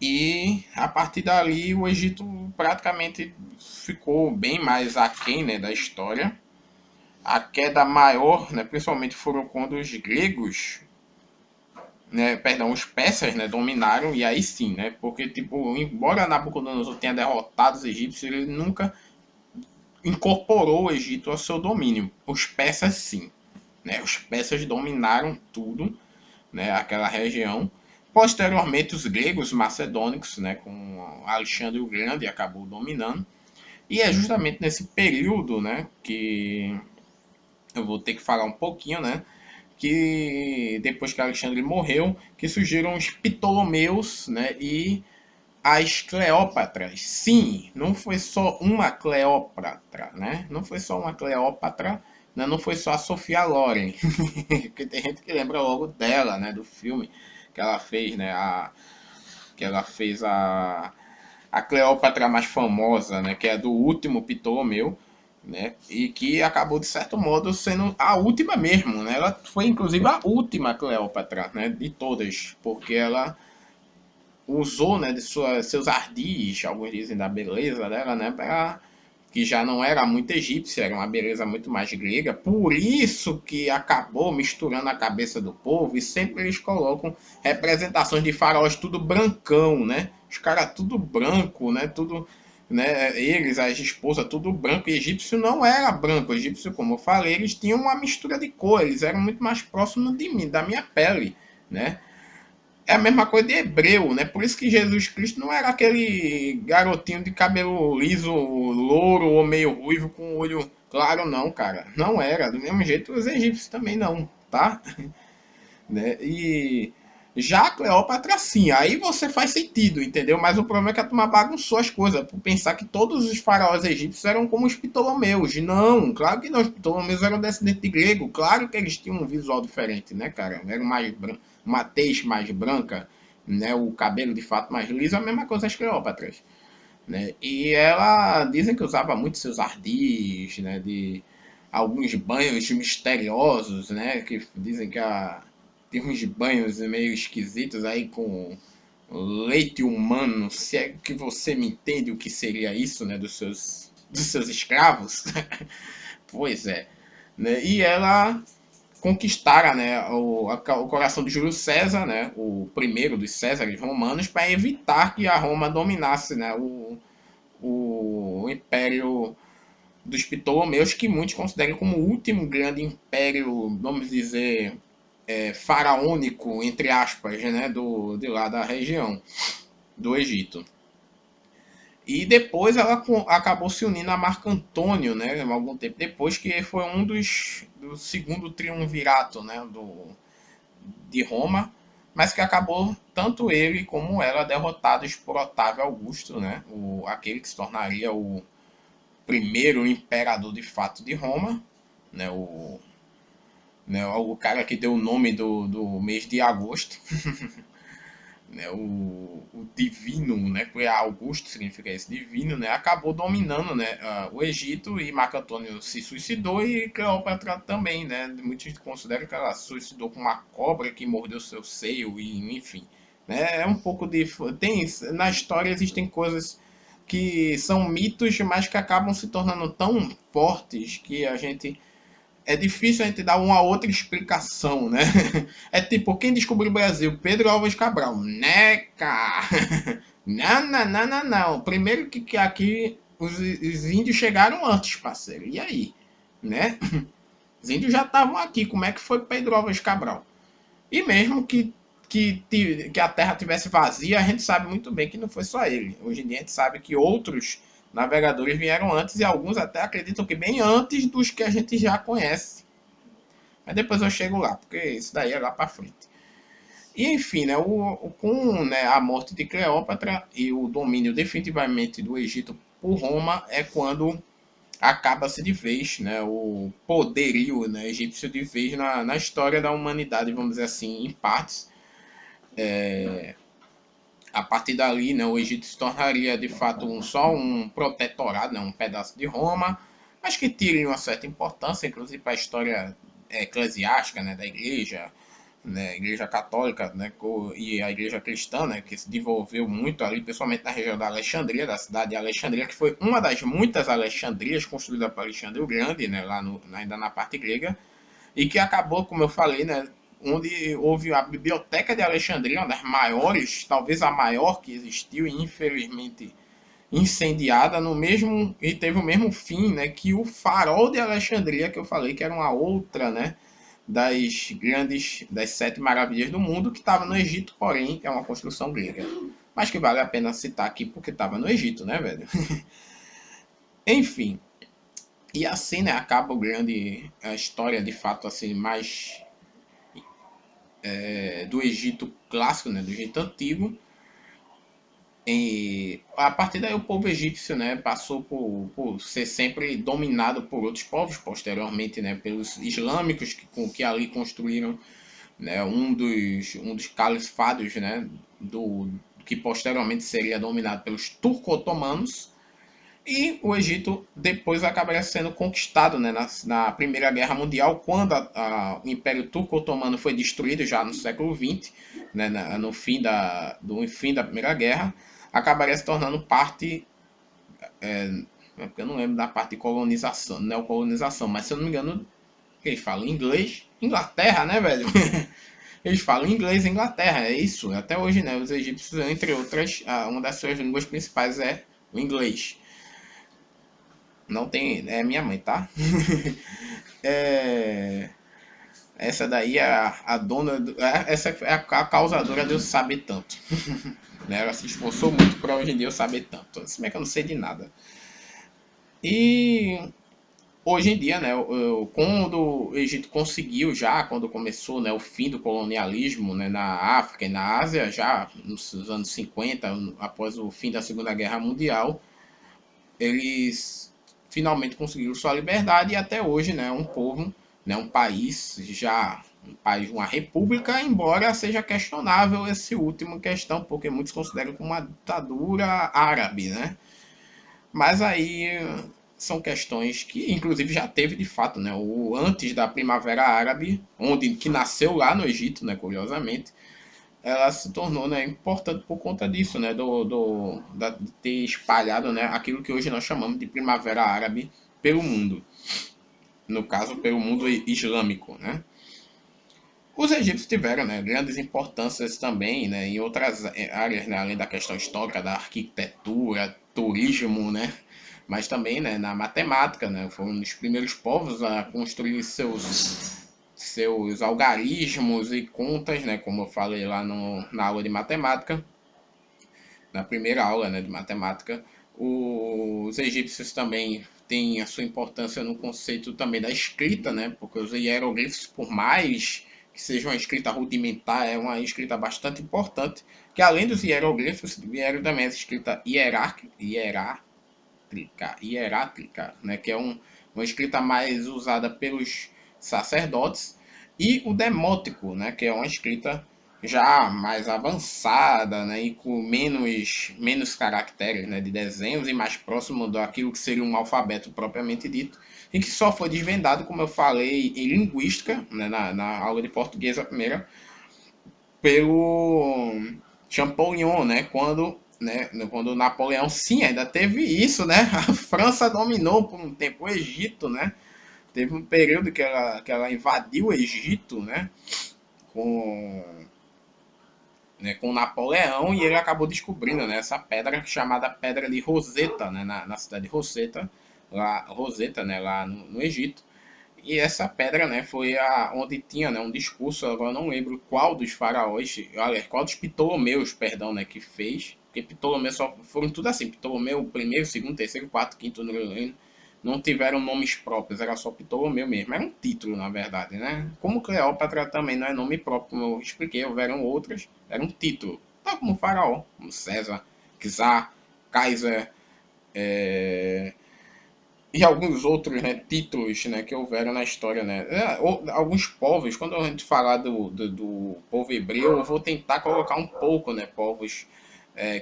e a partir dali o Egito praticamente ficou bem mais aquém, né, da história. A queda maior, né, principalmente foram quando os gregos, né, perdão, os persas, né, dominaram, e aí sim, né, porque tipo, embora Nabucodonosor tenha derrotado os egípcios, ele nunca incorporou o Egito ao seu domínio. Os persas sim, né? Os persas dominaram tudo, né? Aquela região. Posteriormente, os gregos macedônicos, né? Com Alexandre o Grande, acabou dominando. E é justamente nesse período, né? Que eu vou ter que falar um pouquinho, né? Que depois que Alexandre morreu, que surgiram os Ptolomeus, né? E as Cleópatras. Sim, não foi só uma Cleópatra, né? Não foi só uma Cleópatra, né? Não foi só a Sofia Loren. Porque tem gente que lembra logo dela, né? Do filme que ela fez, né? Que ela fez a Cleópatra mais famosa, né? Que é do último Ptolomeu, né? E que acabou, de certo modo, sendo a última mesmo, né? Ela foi, inclusive, a última Cleópatra, né? De todas, porque ela usou, né, de seus ardis, alguns dizem da beleza dela, né, pra, que já não era muito egípcia, era uma beleza muito mais grega, por isso que acabou misturando a cabeça do povo, e sempre eles colocam representações de faraós tudo brancão, né, os caras tudo branco, né, tudo, né, eles, as esposas, tudo branco, e egípcio não era branco, egípcio, como eu falei, eles tinham uma mistura de cor, eles eram muito mais próximos de mim, da minha pele, né, é a mesma coisa de hebreu, né? Por isso que Jesus Cristo não era aquele garotinho de cabelo liso, louro ou meio ruivo com olho claro, não, cara. Não era. Do mesmo jeito os egípcios também não, tá? Né? E já a Cleópatra sim, aí você faz sentido, entendeu? Mas o problema é que a turma bagunçou as coisas, por pensar que todos os faraós egípcios eram como os Ptolomeus. Não, claro que não, os Ptolomeus eram descendentes de grego, claro que eles tinham um visual diferente, né, cara? Eram mais uma tez mais branca, né, o cabelo de fato mais liso, a mesma coisa as Cleópatras, né? E ela dizem que usava muito seus ardis, né, de alguns banhos misteriosos, né, que dizem que tem uns banhos meio esquisitos aí com leite humano, se é que você me entende o que seria isso, né, dos seus escravos. Pois é, né? E ela conquistara, né, o coração de Júlio César, né, o primeiro dos Césares romanos, para evitar que a Roma dominasse, né, o império dos Ptolomeus, que muitos consideram como o último grande império, vamos dizer, faraônico, entre aspas, né, de lá da região do Egito. E depois ela acabou se unindo a Marco Antônio, né, algum tempo depois, que foi um do segundo triunvirato, né, de Roma, mas que acabou tanto ele como ela derrotados por Otávio Augusto, né, aquele que se tornaria o primeiro imperador de fato de Roma, né, o cara que deu o nome do mês de agosto, né, o divino, né, que é Augusto significa esse divino, né, acabou dominando, né, o Egito, e Marco Antônio se suicidou e Cleópatra também, né, muitos consideram que ela se suicidou com uma cobra que mordeu seu seio, e enfim, né, é um pouco de tem na história existem coisas que são mitos, mas que acabam se tornando tão fortes que é difícil a gente dar uma outra explicação, né? É tipo, quem descobriu o Brasil? Pedro Álvares Cabral. Neca! Não, não, não, não, não. Primeiro que aqui os índios chegaram antes, parceiro. E aí? Né? Os índios já estavam aqui. Como é que foi Pedro Álvares Cabral? E mesmo que a terra tivesse vazia, a gente sabe muito bem que não foi só ele. Hoje em dia a gente sabe que outros navegadores vieram antes e alguns até acreditam que bem antes dos que a gente já conhece. Mas depois eu chego lá, porque isso daí é lá para frente. E enfim, né, com né, a morte de Cleópatra e o domínio definitivamente do Egito por Roma é quando acaba-se de vez, né, o poderio, né, egípcio de vez na história da humanidade, vamos dizer assim, em partes. A partir dali, né, o Egito se tornaria de fato só um protetorado, né, um pedaço de Roma, mas que tira uma certa importância, inclusive para a história eclesiástica, né, da igreja, né, igreja católica, né, e a igreja cristã, né, que se desenvolveu muito ali, principalmente na região da Alexandria, da cidade de Alexandria, que foi uma das muitas Alexandrias construídas por Alexandre o Grande, né, lá ainda na parte grega, e que acabou, como eu falei, né, onde houve a Biblioteca de Alexandria, uma das maiores, talvez a maior que existiu, e infelizmente incendiada no mesmo e teve o mesmo fim, né, que o Farol de Alexandria, que eu falei que era uma outra, né, das sete maravilhas do mundo, que estava no Egito, porém é uma construção grega, mas que vale a pena citar aqui porque estava no Egito, né, velho? Enfim, e assim, né, acaba a história de fato assim mais do Egito clássico, né, do Egito antigo. E a partir daí o povo egípcio, né, passou por ser sempre dominado por outros povos, posteriormente, né, pelos islâmicos que ali construíram, né, um dos califados, né, que posteriormente seria dominado pelos turco-otomanos. E o Egito depois acabaria sendo conquistado, né, na Primeira Guerra Mundial, quando o Império Turco-Otomano foi destruído já no século XX, né, no fim do fim da Primeira Guerra, acabaria se tornando parte, porque eu não lembro da parte de colonização, neocolonização, mas se eu não me engano, eles falam inglês, Inglaterra, né, velho? Eles falam inglês Inglaterra, é isso. Até hoje, né, os egípcios, entre outras, uma das suas línguas principais é o inglês. Não tem. É minha mãe, tá? é, essa daí é a dona. Essa é a causadora de eu saber tanto. Né? Ela se esforçou muito para hoje em dia eu saber tanto. Se bem que eu não sei de nada. E hoje em dia, né, quando o Egito conseguiu já, quando começou, né, o fim do colonialismo, né, na África e na Ásia, já nos anos 50, após o fim da Segunda Guerra Mundial, eles finalmente conseguiram sua liberdade e até hoje, né, um povo, né, um país já uma república, embora seja questionável esse último questão, porque muitos consideram como uma ditadura árabe, né? Mas aí são questões que inclusive já teve de fato, né, o antes da Primavera Árabe, onde que nasceu lá no Egito, né, curiosamente, ela se tornou, né, importante por conta disso, né, de ter espalhado, né, aquilo que hoje nós chamamos de Primavera Árabe pelo mundo, no caso pelo mundo islâmico, né. Os egípcios tiveram, né, grandes importâncias também, né, em outras áreas, né, além da questão histórica, da arquitetura, turismo, né, mas também, né, na matemática, né, foram um dos primeiros povos a construir seus algarismos e contas, né, como eu falei lá na aula de matemática, na primeira aula, né, de matemática. Os egípcios também têm a sua importância no conceito também da escrita, né, porque os hieroglifos, por mais que seja uma escrita rudimentar, é uma escrita bastante importante, que além dos hieroglifos, vieram também essa escrita hierátrica, né, que é uma escrita mais usada pelos sacerdotes, e o demótico, né, que é uma escrita já mais avançada, né, e com menos caracteres, né, de desenhos e mais próximo daquilo que seria um alfabeto propriamente dito, e que só foi desvendado, como eu falei, em linguística, né, na aula de português, a primeira, pelo Champollion, né, quando né, quando o Napoleão, sim, ainda teve isso, né? A França dominou por um tempo o Egito, né? Teve um período que ela invadiu o Egito, com, com Napoleão, e ele acabou descobrindo, né, essa pedra chamada Pedra de Roseta, né, na cidade de Roseta, Roseta, né, lá no Egito. E essa pedra, né, foi onde tinha, né, um discurso, agora não lembro qual dos faraós, olha, qual dos Ptolomeus, perdão, né, que fez, porque Ptolomeu só foram tudo assim, Ptolomeu primeiro, segundo, terceiro, quarto, quinto, não tiveram nomes próprios, era só Ptolomeu mesmo, era um título, na verdade, né? Como Cleópatra também não é nome próprio, como eu expliquei, houveram outras, era um título, tal como Faraó, como César, Czar, Kaiser, é, e alguns outros, né, títulos, né, que houveram na história, né. Alguns povos, quando a gente falar do povo hebreu, eu vou tentar colocar um pouco, né, povos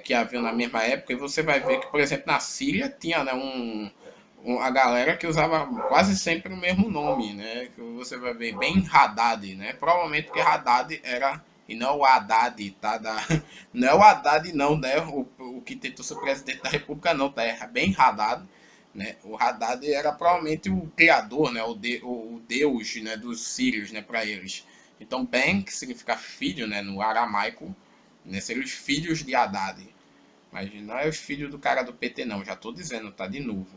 que haviam na mesma época, e você vai ver que, por exemplo, na Síria tinha, né, a galera que usava quase sempre o mesmo nome, né, que você vai ver bem Haddad, né, provavelmente porque Haddad era, e não o Haddad, tá, não é o Haddad não, né, o que tentou ser presidente da República não, tá, é bem Haddad, né? O Haddad era provavelmente o criador, né? O deus, né? Dos sírios, né? Para eles. Então, Ben, que significa filho, né? No aramaico, né? Seriam os filhos de Haddad. Mas não é os filhos do cara do PT, não. Já tô dizendo, tá de novo.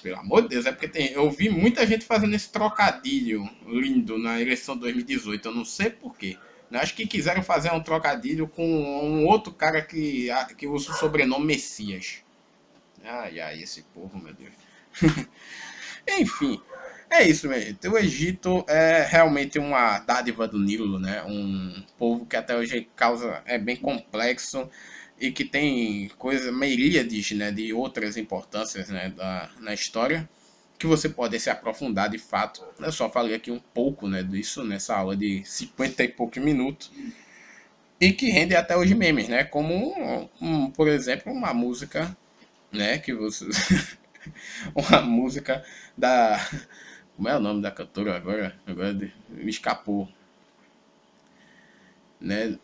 Pelo amor de Deus, é porque eu vi muita gente fazendo esse trocadilho lindo na eleição de 2018. Eu não sei porquê. Eu acho que quiseram fazer um trocadilho com um outro cara que usa o sobrenome Messias. Ai, ai, esse povo, meu Deus. Enfim, é isso, minha gente. O Egito é realmente uma dádiva do Nilo, né? Um povo que até hoje é bem complexo e que tem coisa, miríades, né, de outras importâncias, né, na história que você pode se aprofundar de fato. Eu só falei aqui um pouco, né, disso nessa aula de 50 e poucos minutos e que rende até hoje memes, né? Como, por exemplo, uma música, né, que você uma música da. Como é o nome da cantora agora? Agora me escapou. Né?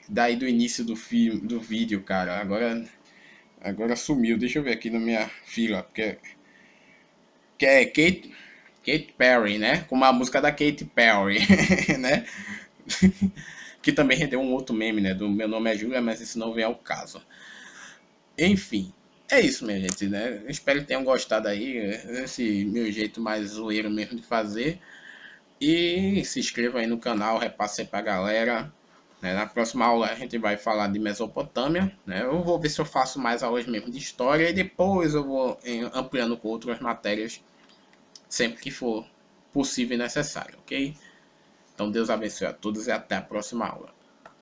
Daí do início do filme, do vídeo, cara. Agora sumiu. Deixa eu ver aqui na minha fila. Que é Kate Perry, né? Com uma música da Kate Perry, né? Que também rendeu um outro meme, né? Do Meu Nome é Júlia, mas isso não vem ao caso. Enfim, é isso, minha gente, né? Espero que tenham gostado aí. Esse meu jeito mais zoeiro mesmo de fazer. E se inscreva aí no canal, repasse aí pra galera. Né? Na próxima aula a gente vai falar de Mesopotâmia. Né? Eu vou ver se eu faço mais aulas mesmo de história e depois eu vou ampliando com outras matérias sempre que for possível e necessário, ok? Então Deus abençoe a todos e até a próxima aula.